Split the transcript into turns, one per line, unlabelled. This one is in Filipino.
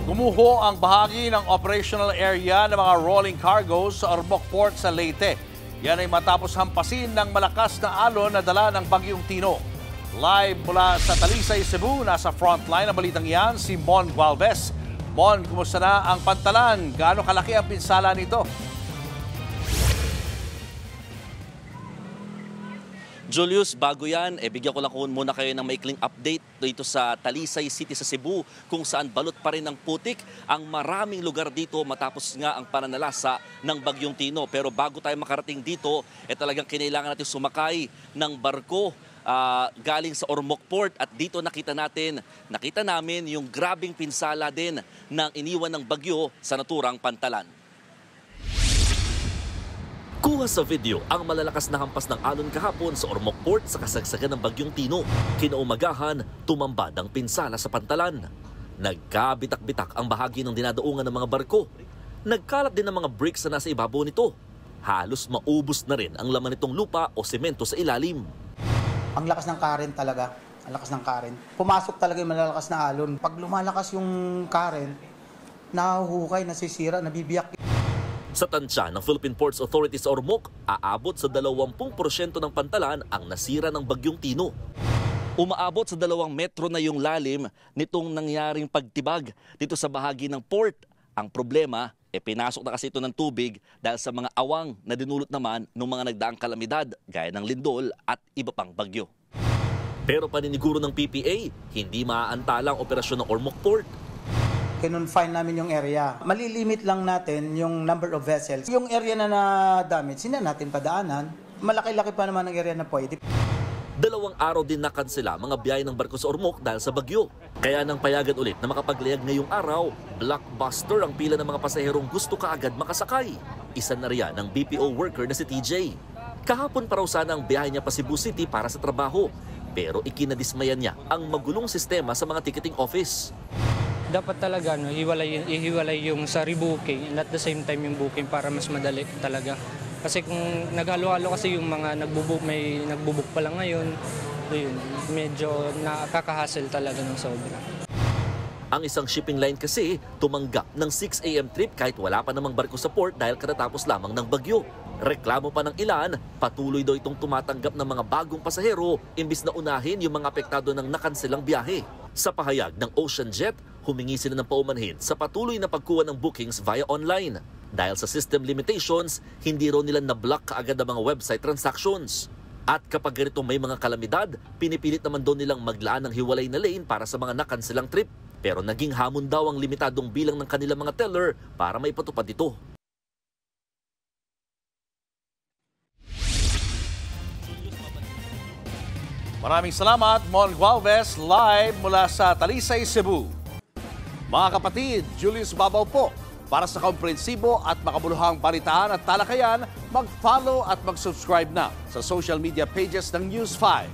Gumuho ang bahagi ng operational area ng mga rolling cargos sa Ormoc Port sa Leyte. Yan ay matapos hampasin ng malakas na alon na dala ng Bagyong Tino. Live mula sa Talisay, Cebu, nasa frontline ng balitang yan si Mon Gualvez. Mon, kumusta na ang Pantalan? Gaano kalaki ang pinsala nito?
Julius, bago yan, bigyan ko lang muna kayo ng maikling update dito sa Talisay City sa Cebu kung saan balot pa rin ng putik ang maraming lugar dito matapos nga ang pananalasa ng Bagyong Tino. Pero bago tayo makarating dito, talagang kinailangan natin sumakay ng barko galing sa Ormoc Port at dito nakita namin yung grabing pinsala din ng iniwan ng bagyo sa naturang Pantalan. Kuha sa video ang malalakas na hampas ng alon kahapon sa Ormoc Port sa kasagsagan ng Bagyong Tino. Kinaumagahan, tumambad ang pinsala sa Pantalan. Nagkabitak-bitak ang bahagi ng dinadaungan ng mga barko. Nagkalat din ang mga bricks na nasa ibabaw nito. Halos maubos na rin ang laman nitong lupa o semento sa ilalim.
Ang lakas ng current talaga. Ang lakas ng current. Pumasok talaga yung malalakas na alon. Pag lumalakas yung current, nahuhukay, nasisira, nabibiyak.
Sa tansya ng Philippine Ports Authority sa Ormoc, aabot sa 20% ng Pantalan ang nasira ng Bagyong Tino. Umaabot sa 2 metro na yung lalim nitong nangyaring pagtibag dito sa bahagi ng port. Ang problema, pinasok na kasi ito ng tubig dahil sa mga awang na dinulot naman ng mga nagdaang kalamidad gaya ng lindol at iba pang bagyo. Pero paniniguro ng PPA, hindi maaantala ang operasyon ng Ormoc Port.
Kinonfine namin yung area. Malilimit lang natin yung number of vessels. Yung area na na-damage, hindi natin padaanan. Malaki-laki pa naman ang area na pwede.
2 araw din nakansela mga biyahe ng barko sa Ormoc dahil sa bagyo. Kaya nang payagan ulit na makapaglayag ngayong araw, blockbuster ang pila ng mga pasaherong gusto kaagad makasakay. Isa na riyan ang BPO worker na si TJ. Kahapon pa raw sana ang biyahe niya pa Cebu City para sa trabaho. Pero ikinadismayan niya ang magulong sistema sa mga ticketing office.
Dapat talaga ihiwalay yung sa rebooking and at the same time yung booking para mas madali talaga. Kasi kung naghalo-halo kasi yung mga may nagbubook pa lang ngayon, yun, medyo nakaka-hassle talaga ng sobra.
Ang isang shipping line kasi tumanggap ng 6 AM trip kahit wala pa namang barko sa port dahil katatapos lamang ng bagyo. Reklamo pa ng ilan, patuloy daw itong tumatanggap ng mga bagong pasahero imbis na unahin yung mga apektado ng nakanselang biyahe. Sa pahayag ng OceanJet, humingi sila ng paumanhin sa patuloy na pagkuha ng bookings via online. Dahil sa system limitations, hindi raw nila na-block kaagad ang mga website transactions. At kapag ganito may mga kalamidad, pinipilit naman doon nilang maglaan ng hiwalay na lane para sa mga nakanselang trip. Pero naging hamon daw ang limitadong bilang ng kanilang mga teller para maipatupad ito.
Maraming salamat, Mon Gualvez, live mula sa Talisay, Cebu. Mga kapatid, Julius Babaw po. Para sa komprehensibo at makabuluhang balitaan at talakayan, mag-follow at mag-subscribe na sa social media pages ng News 5.